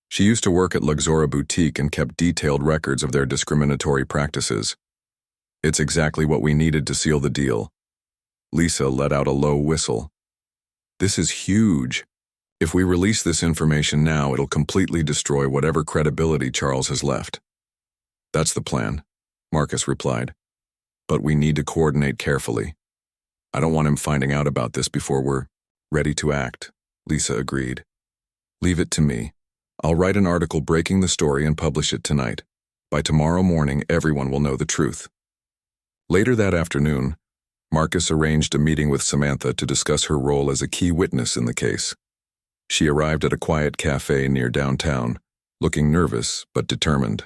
She used to work at Luxora Boutique and kept detailed records of their discriminatory practices. It's exactly what we needed to seal the deal. Lisa let out a low whistle. This is huge. If we release this information now, it'll completely destroy whatever credibility Charles has left. That's the plan, Marcus replied. But we need to coordinate carefully. I don't want him finding out about this before we're ready to act, Lisa agreed. Leave it to me. I'll write an article breaking the story and publish it tonight. By tomorrow morning, everyone will know the truth. Later that afternoon, Marcus arranged a meeting with Samantha to discuss her role as a key witness in the case. She arrived at a quiet cafe near downtown, looking nervous but determined.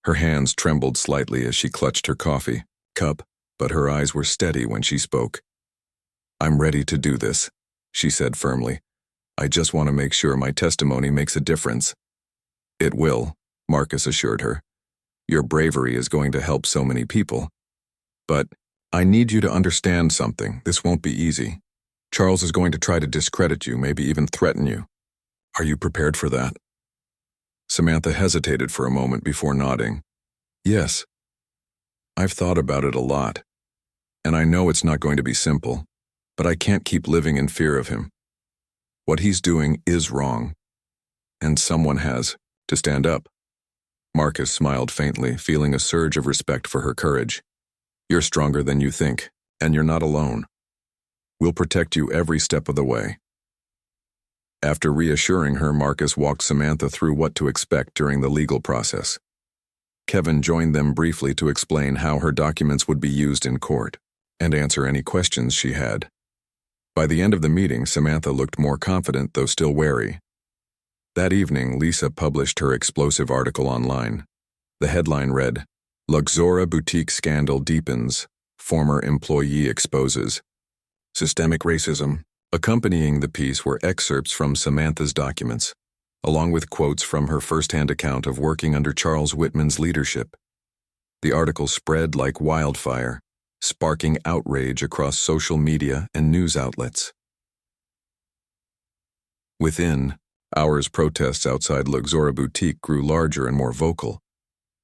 Her hands trembled slightly as she clutched her coffee cup, but her eyes were steady when she spoke. I'm ready to do this, she said firmly. I just want to make sure my testimony makes a difference. It will, Marcus assured her. Your bravery is going to help so many people. But I need you to understand something. This won't be easy. Charles is going to try to discredit you, maybe even threaten you. Are you prepared for that? Samantha hesitated for a moment before nodding. Yes. I've thought about it a lot, and I know it's not going to be simple, but I can't keep living in fear of him. What he's doing is wrong, and someone has to stand up. Marcus smiled faintly, feeling a surge of respect for her courage. You're stronger than you think, and you're not alone. We'll protect you every step of the way. After reassuring her, Marcus walked Samantha through what to expect during the legal process. Kevin joined them briefly to explain how her documents would be used in court and answer any questions she had. By the end of the meeting, Samantha looked more confident, though still wary. That evening, Lisa published her explosive article online. The headline read, Luxora Boutique Scandal Deepens, Former employee exposes systemic racism. Accompanying the piece were excerpts from Samantha's documents, along with quotes from her first-hand account of working under Charles Whitman's leadership. The article spread like wildfire, sparking outrage across social media and news outlets. Within hours, protests outside Luxora Boutique grew larger and more vocal.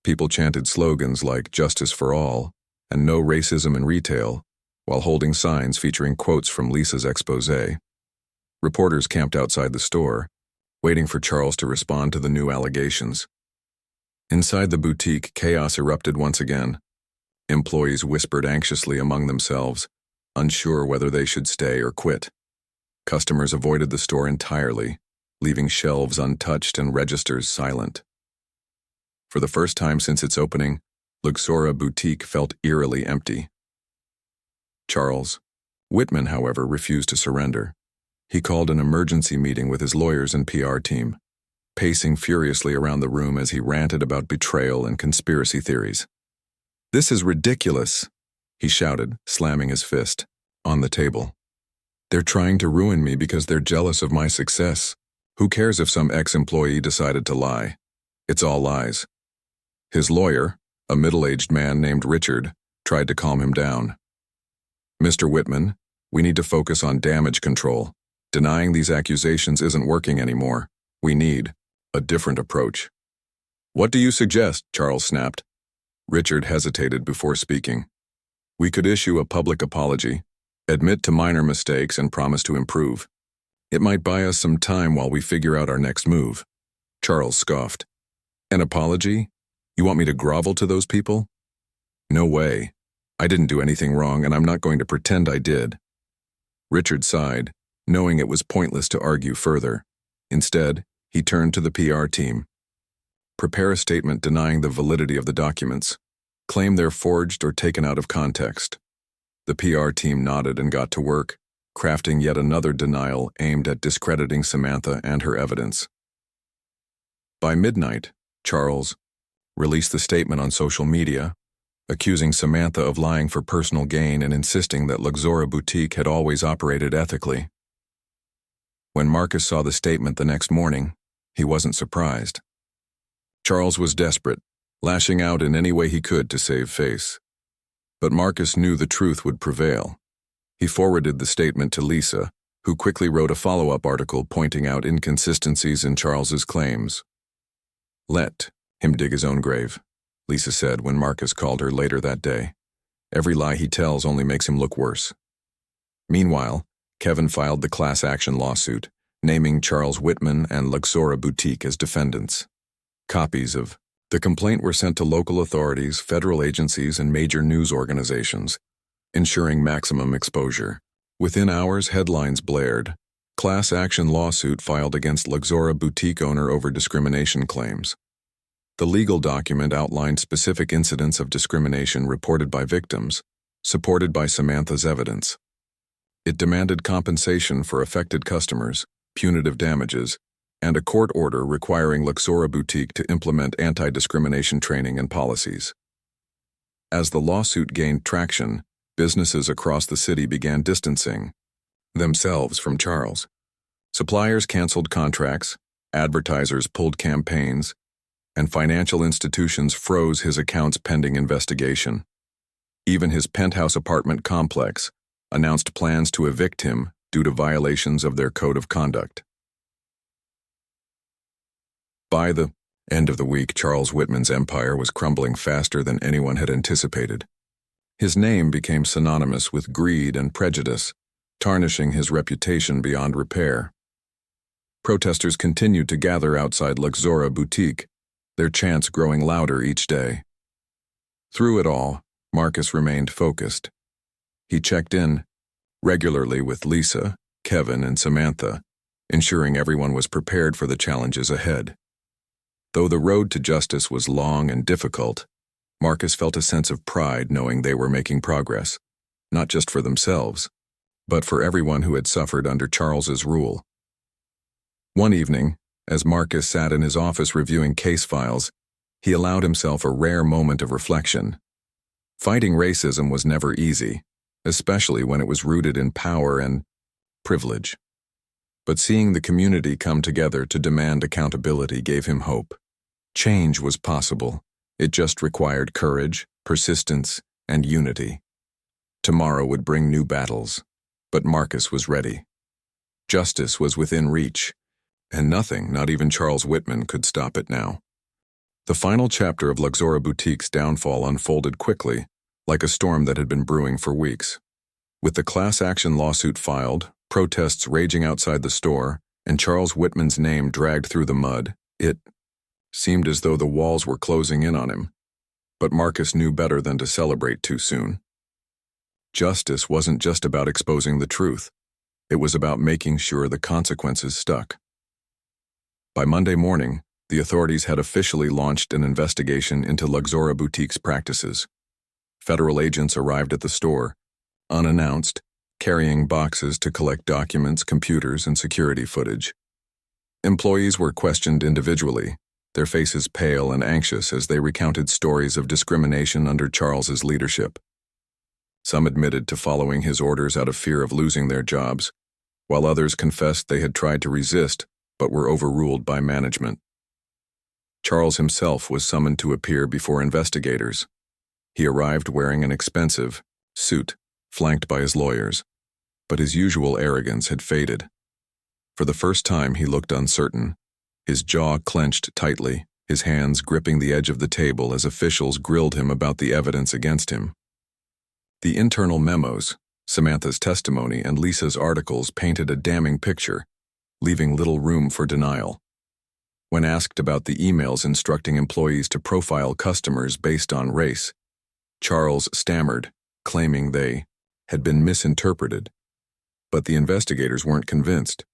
People chanted slogans like "Justice for All" and "No Racism in Retail," while holding signs featuring quotes from Lisa's exposé. Reporters camped outside the store, waiting for Charles to respond to the new allegations. Inside the boutique, chaos erupted once again. Employees whispered anxiously among themselves, unsure whether they should stay or quit. Customers avoided the store entirely, leaving shelves untouched and registers silent. For the first time since its opening, Luxora Boutique felt eerily empty. Charles Whitman, however, refused to surrender. He called an emergency meeting with his lawyers and PR team, pacing furiously around the room as he ranted about betrayal and conspiracy theories. "This is ridiculous," he shouted, slamming his fist on the table. "They're trying to ruin me because they're jealous of my success. Who cares if some ex-employee decided to lie? It's all lies." His lawyer, a middle-aged man named Richard, tried to calm him down. "Mr. Whitman, we need to focus on damage control. Denying these accusations isn't working anymore. We need a different approach." "What do you suggest?" Charles snapped. Richard hesitated before speaking. "We could issue a public apology, admit to minor mistakes, and promise to improve. It might buy us some time while we figure out our next move." Charles scoffed. "An apology? You want me to grovel to those people? No way. I didn't do anything wrong, and I'm not going to pretend I did." Richard sighed, knowing it was pointless to argue further. Instead, he turned to the PR team. "Prepare a statement denying the validity of the documents. Claim they're forged or taken out of context." The PR team nodded and got to work, crafting yet another denial aimed at discrediting Samantha and her evidence. By midnight, Charles released the statement on social media, accusing Samantha of lying for personal gain and insisting that Luxora Boutique had always operated ethically. When Marcus saw the statement the next morning, he wasn't surprised. Charles was desperate, lashing out in any way he could to save face. But Marcus knew the truth would prevail. He forwarded the statement to Lisa, who quickly wrote a follow-up article pointing out inconsistencies in Charles's claims. "Let him dig his own grave," Lisa said when Marcus called her later that day. "Every lie he tells only makes him look worse." Meanwhile, Kevin filed the class action lawsuit, naming Charles Whitman and Luxora Boutique as defendants. Copies of the complaint were sent to local authorities, federal agencies, and major news organizations, ensuring maximum exposure. Within hours, headlines blared. Class action lawsuit filed against Luxora Boutique owner over discrimination claims. The legal document outlined specific incidents of discrimination reported by victims, supported by Samantha's evidence. It demanded compensation for affected customers, punitive damages, and a court order requiring Luxora Boutique to implement anti-discrimination training and policies. As the lawsuit gained traction, businesses across the city began distancing themselves from Charles. Suppliers canceled contracts, advertisers pulled campaigns, and financial institutions froze his accounts pending investigation. Even his penthouse apartment complex announced plans to evict him due to violations of their code of conduct. By the end of the week, Charles Whitman's empire was crumbling faster than anyone had anticipated. His name became synonymous with greed and prejudice, tarnishing his reputation beyond repair. Protesters continued to gather outside Luxora Boutique, their chants growing louder each day. Through it all, Marcus remained focused. He checked in regularly with Lisa, Kevin, and Samantha, ensuring everyone was prepared for the challenges ahead. Though the road to justice was long and difficult, Marcus felt a sense of pride knowing they were making progress, not just for themselves, but for everyone who had suffered under Charles's rule. One evening, as Marcus sat in his office reviewing case files, he allowed himself a rare moment of reflection. Fighting racism was never easy, especially when it was rooted in power and privilege. But seeing the community come together to demand accountability gave him hope. Change was possible. It just required courage, persistence, and unity. Tomorrow would bring new battles, but Marcus was ready. Justice was within reach, and nothing, not even Charles Whitman, could stop it now. The final chapter of Luxora Boutique's downfall unfolded quickly, like a storm that had been brewing for weeks. With the class action lawsuit filed, protests raging outside the store, and Charles Whitman's name dragged through the mud, it seemed as though the walls were closing in on him. But Marcus knew better than to celebrate too soon. Justice wasn't just about exposing the truth. It was about making sure the consequences stuck. By Monday morning, the authorities had officially launched an investigation into Luxora Boutique's practices. Federal agents arrived at the store, unannounced, carrying boxes to collect documents, computers, and security footage. Employees were questioned individually, their faces pale and anxious as they recounted stories of discrimination under Charles's leadership. Some admitted to following his orders out of fear of losing their jobs, while others confessed they had tried to resist but were overruled by management. Charles himself was summoned to appear before investigators. He arrived wearing an expensive suit, flanked by his lawyers, but his usual arrogance had faded. For the first time he looked uncertain, his jaw clenched tightly, his hands gripping the edge of the table as officials grilled him about the evidence against him. The internal memos, Samantha's testimony, and Lisa's articles painted a damning picture, leaving little room for denial. When asked about the emails instructing employees to profile customers based on race, Charles stammered, claiming they had been misinterpreted. But the investigators weren't convinced.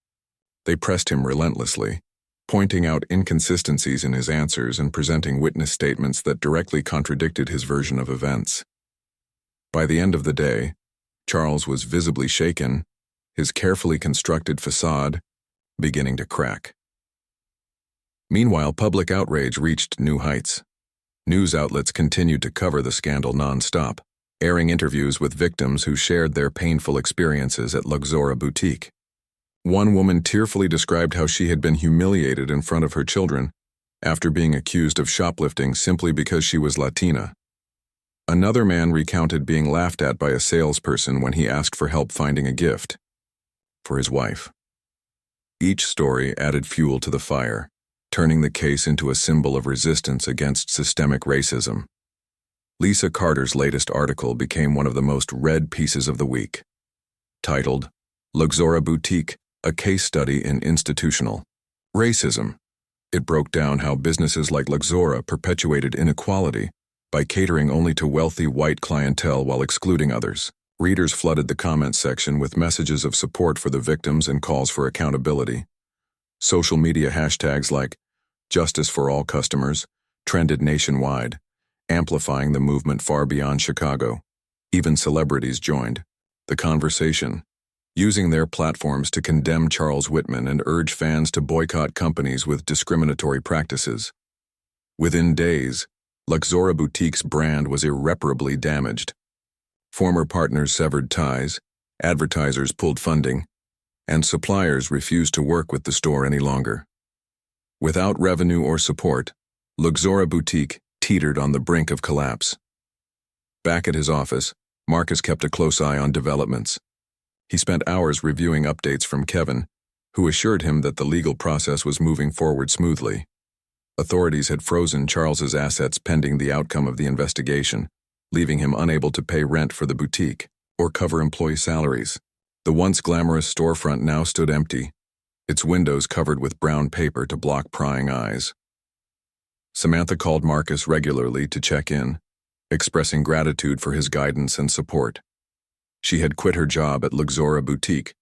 They pressed him relentlessly, pointing out inconsistencies in his answers and presenting witness statements that directly contradicted his version of events. By the end of the day, Charles was visibly shaken, his carefully constructed facade beginning to crack. Meanwhile, public outrage reached new heights. News outlets continued to cover the scandal nonstop, airing interviews with victims who shared their painful experiences at Luxora Boutique. One woman tearfully described how she had been humiliated in front of her children after being accused of shoplifting simply because she was Latina. Another man recounted being laughed at by a salesperson when he asked for help finding a gift for his wife. Each story added fuel to the fire, turning the case into a symbol of resistance against systemic racism. Lisa Carter's latest article became one of the most read pieces of the week. Titled, Luxora Boutique, a Case Study in Institutional Racism, it broke down how businesses like Luxora perpetuated inequality by catering only to wealthy white clientele while excluding others. Readers flooded the comments section with messages of support for the victims and calls for accountability. Social media hashtags like Justice for All Customers trended nationwide, amplifying the movement far beyond Chicago. Even celebrities joined the conversation, using their platforms to condemn Charles Whitman and urge fans to boycott companies with discriminatory practices. Within days, Luxora Boutique's brand was irreparably damaged. Former partners severed ties, advertisers pulled funding, and suppliers refused to work with the store any longer. Without revenue or support, Luxora Boutique teetered on the brink of collapse. Back at his office, Marcus kept a close eye on developments. He spent hours reviewing updates from Kevin, who assured him that the legal process was moving forward smoothly. Authorities had frozen Charles's assets pending the outcome of the investigation, leaving him unable to pay rent for the boutique or cover employee salaries. The once glamorous storefront now stood empty, its windows covered with brown paper to block prying eyes. Samantha called Marcus regularly to check in, expressing gratitude for his guidance and support. She had quit her job at Luxora Boutique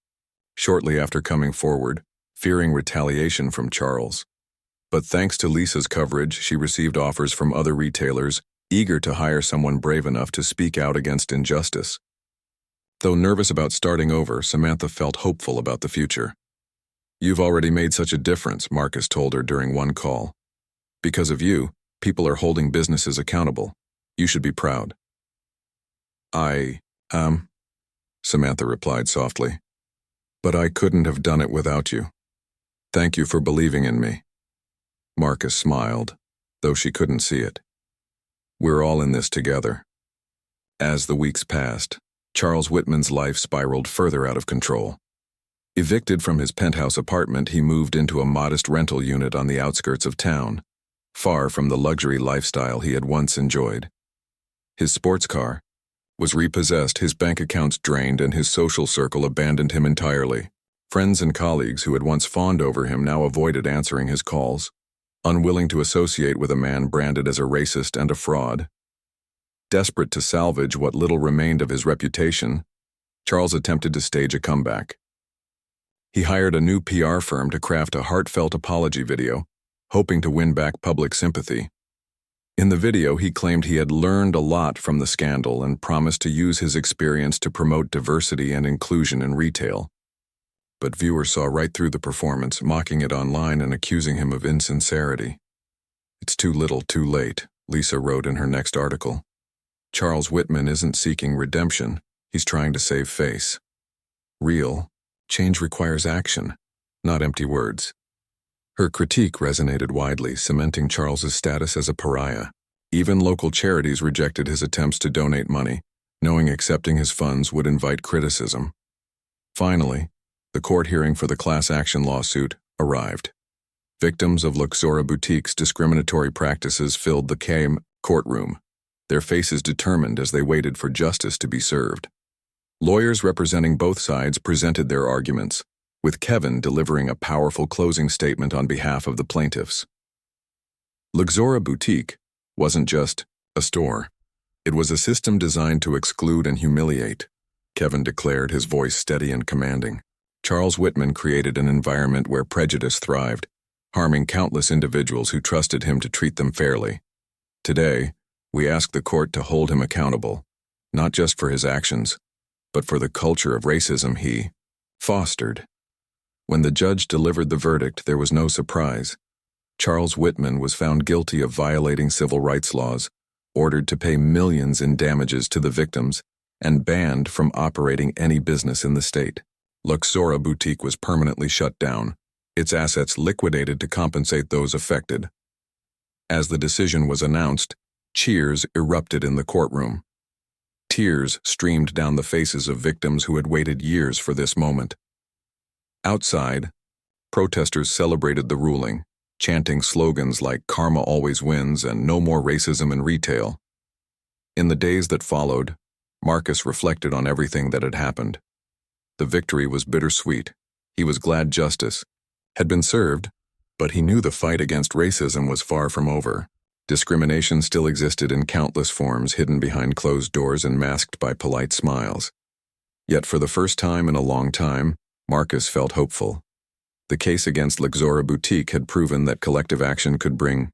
shortly after coming forward, fearing retaliation from Charles. But thanks to Lisa's coverage, she received offers from other retailers eager to hire someone brave enough to speak out against injustice. Though nervous about starting over, Samantha felt hopeful about the future. "You've already made such a difference," Marcus told her during one call. "Because of you, people are holding businesses accountable. You should be proud." I, um, Samantha replied softly. But I couldn't have done it without you. Thank you for believing in me. Marcus smiled, though she couldn't see it. We're all in this together. As the weeks passed, Charles Whitman's life spiraled further out of control. Evicted from his penthouse apartment, he moved into a modest rental unit on the outskirts of town, far from the luxury lifestyle he had once enjoyed. His sports car was repossessed, his bank accounts drained, and his social circle abandoned him entirely. Friends and colleagues who had once fawned over him now avoided answering his calls, unwilling to associate with a man branded as a racist and a fraud. Desperate to salvage what little remained of his reputation, Charles attempted to stage a comeback. He hired a new PR firm to craft a heartfelt apology video, hoping to win back public sympathy. In the video, he claimed he had learned a lot from the scandal and promised to use his experience to promote diversity and inclusion in retail. But viewers saw right through the performance, mocking it online and accusing him of insincerity. It's too little, too late, Lisa wrote in her next article. Charles Whitman isn't seeking redemption, he's trying to save face. Real change requires action, not empty words. Her critique resonated widely, cementing Charles's status as a pariah. Even local charities rejected his attempts to donate money, knowing accepting his funds would invite criticism. Finally, the court hearing for the class action lawsuit arrived. Victims of Luxora Boutique's discriminatory practices filled the courtroom, their faces determined as they waited for justice to be served. Lawyers representing both sides presented their arguments, with Kevin delivering a powerful closing statement on behalf of the plaintiffs. Luxora Boutique wasn't just a store. It was a system designed to exclude and humiliate, Kevin declared, his voice steady and commanding. Charles Whitman created an environment where prejudice thrived, harming countless individuals who trusted him to treat them fairly. Today, we ask the court to hold him accountable, not just for his actions, but for the culture of racism he fostered. When the judge delivered the verdict, there was no surprise. Charles Whitman was found guilty of violating civil rights laws, ordered to pay millions in damages to the victims, and banned from operating any business in the state. Luxora Boutique was permanently shut down, its assets liquidated to compensate those affected. As the decision was announced, cheers erupted in the courtroom. Tears streamed down the faces of victims who had waited years for this moment. Outside, protesters celebrated the ruling, chanting slogans like "Karma always wins" and "No more racism in retail." In the days that followed, Marcus reflected on everything that had happened. The victory was bittersweet. He was glad justice had been served, but he knew the fight against racism was far from over. Discrimination still existed in countless forms, hidden behind closed doors and masked by polite smiles. Yet for the first time in a long time, Marcus felt hopeful. The case against Luxora Boutique had proven that collective action could bring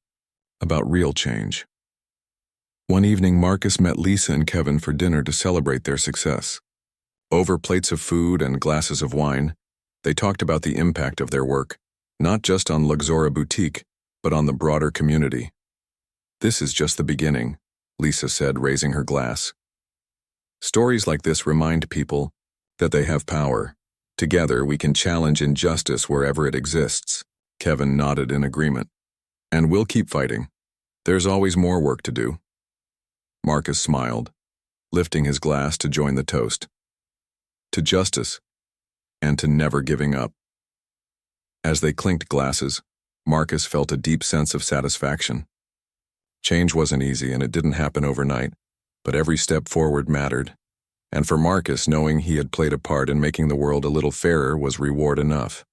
about real change. One evening, Marcus met Lisa and Kevin for dinner to celebrate their success. Over plates of food and glasses of wine, they talked about the impact of their work, not just on Luxora Boutique, but on the broader community. "This is just the beginning," Lisa said, raising her glass. "Stories like this remind people that they have power. Together, we can challenge injustice wherever it exists." Kevin nodded in agreement. "And we'll keep fighting. There's always more work to do." Marcus smiled, lifting his glass to join the toast. To justice, and to never giving up. As they clinked glasses, Marcus felt a deep sense of satisfaction. Change wasn't easy, and it didn't happen overnight, but every step forward mattered. And for Marcus, knowing he had played a part in making the world a little fairer was reward enough.